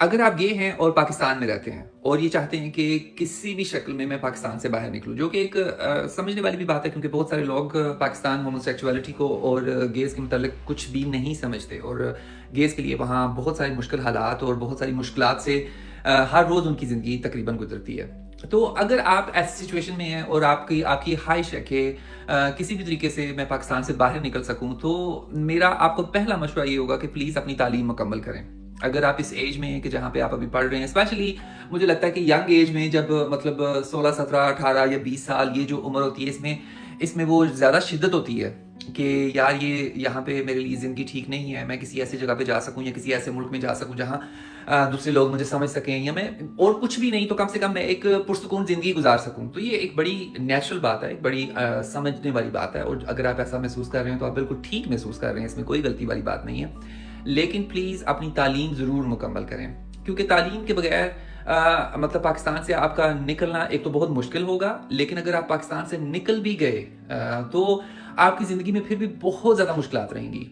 अगर आप गे हैं और पाकिस्तान में रहते हैं और ये चाहते हैं कि किसी भी शक्ल में मैं पाकिस्तान से बाहर निकलूं, जो कि एक समझने वाली भी बात है, क्योंकि बहुत सारे लोग पाकिस्तान होमोसेक्सुअलिटी को और गेज के मतलब कुछ भी नहीं समझते, और गेज के लिए वहाँ बहुत सारे मुश्किल हालात और बहुत सारी मुश्किलात से हर रोज़ उनकी ज़िंदगी तकरीबन गुजरती है। तो अगर आप ऐसी सिचुएशन में हैं और आपकी आपकी ख्वाहिश है कि किसी भी तरीके से मैं पाकिस्तान से बाहर निकल सकूं, तो मेरा आपको पहला मशवरा ये होगा कि प्लीज़ अपनी तालीम मुकम्मल करें। अगर आप इस एज में हैं कि जहाँ पे आप अभी पढ़ रहे हैं, स्पेशली मुझे लगता है कि यंग एज में, जब मतलब 16, 17, 18 या 20 साल, ये जो उम्र होती है, इसमें वो ज़्यादा शिद्दत होती है कि यार ये यहाँ पे मेरे लिए ज़िंदगी ठीक नहीं है, मैं किसी ऐसी जगह पे जा सकूँ या किसी ऐसे मुल्क में जा सकूँ जहाँ दूसरे लोग मुझे समझ सकें, या मैं और कुछ भी नहीं तो कम से कम मैं एक पुरसुकून ज़िंदगी गुजार सकूँ। तो ये एक बड़ी नेचुरल बात है, एक बड़ी समझने वाली बात है, और अगर आप ऐसा महसूस कर रहे हैं तो आप बिल्कुल ठीक महसूस कर रहे हैं, इसमें कोई गलती वाली बात नहीं है। लेकिन प्लीज़ अपनी तालीम ज़रूर मुकम्मल करें, क्योंकि तालीम के बगैर मतलब पाकिस्तान से आपका निकलना एक तो बहुत मुश्किल होगा, लेकिन अगर आप पाकिस्तान से निकल भी गए तो आपकी ज़िंदगी में फिर भी बहुत ज़्यादा मुश्किलात रहेंगी।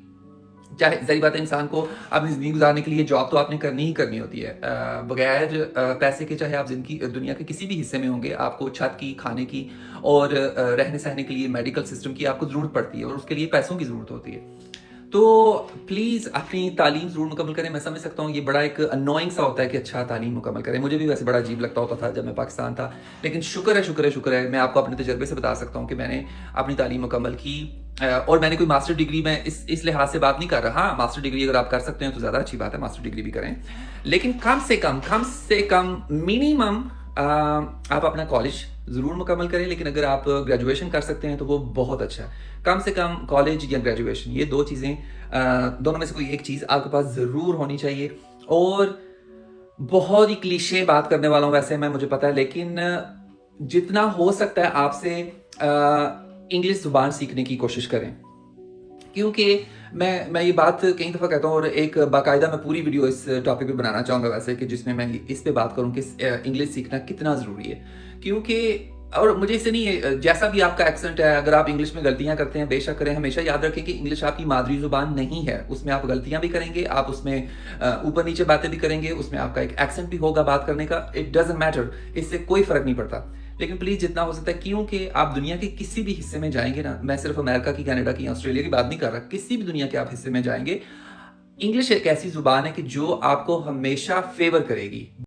चाहे ज़ाहिर बात है, इंसान को अपनी ज़िंदगी गुजारने के लिए जॉब तो आपने करनी ही करनी होती है। बगैर पैसे के, चाहे आप ज़िंदगी दुनिया के किसी भी हिस्से में होंगे, आपको छत की, खाने की और रहने सहने के लिए, मेडिकल सिस्टम की आपको ज़रूरत पड़ती है, और उसके लिए पैसों की ज़रूरत होती है। तो प्लीज़ अपनी तालीम ज़रूर मुकम्मल करें। मैं समझ सकता हूँ ये बड़ा एक अननोइंग सा होता है कि अच्छा तालीम मुकम्मल करें, मुझे भी वैसे बड़ा अजीब लगता होता था जब मैं पाकिस्तान था, लेकिन शुक्र है मैं आपको अपने तजर्बे से बता सकता हूँ कि मैंने अपनी तालीम मुकम्मल की। और मैंने कोई मास्टर डिग्री, मैं इस लिहाज से बात नहीं कर रहा। हाँ, मास्टर डिग्री अगर आप कर सकते हैं तो ज़्यादा अच्छी बात है, मास्टर डिग्री भी करें, लेकिन कम से कम मिनिमम आप अपना कॉलेज ज़रूर मुकम्मल करें। लेकिन अगर आप ग्रेजुएशन कर सकते हैं तो वो बहुत अच्छा है। कम से कम कॉलेज या ग्रेजुएशन, ये दो चीज़ें, दोनों में से कोई एक चीज़ आपके पास ज़रूर होनी चाहिए। और बहुत ही क्लीशे बात करने वाला हूँ वैसे मैं, मुझे पता है, लेकिन जितना हो सकता है आपसे इंग्लिश ज़ुबान सीखने की कोशिश करें, क्योंकि मैं ये बात कई दफ़ा कहता हूँ, और एक बाकायदा मैं पूरी वीडियो इस टॉपिक पे बनाना चाहूँगा वैसे, कि जिसमें मैं इस पे बात करूँ कि इंग्लिश सीखना कितना ज़रूरी है। क्योंकि और मुझे इससे नहीं है, जैसा भी आपका एक्सेंट है, अगर आप इंग्लिश में गलतियाँ करते हैं, बेशक करें, हमेशा याद रखें कि इंग्लिश आपकी मादरी ज़ुबान नहीं है। उसमें आप गलतियाँ भी करेंगे, आप उसमें ऊपर नीचे बातें भी करेंगे, उसमें आपका एक एक्सेंट भी होगा बात करने का। इट डज़न्ट मैटर, इससे कोई फ़र्क नहीं पड़ता। लेकिन प्लीज़ जितना हो सकता है, क्योंकि आप दुनिया के किसी भी हिस्से में जाएंगे ना, मैं सिर्फ अमेरिका की, कनाडा की, ऑस्ट्रेलिया की बात नहीं कर रहा, किसी भी दुनिया के आप हिस्से में जाएंगे, इंग्लिश एक ऐसी ज़ुबान है कि जो आपको हमेशा फेवर करेगी।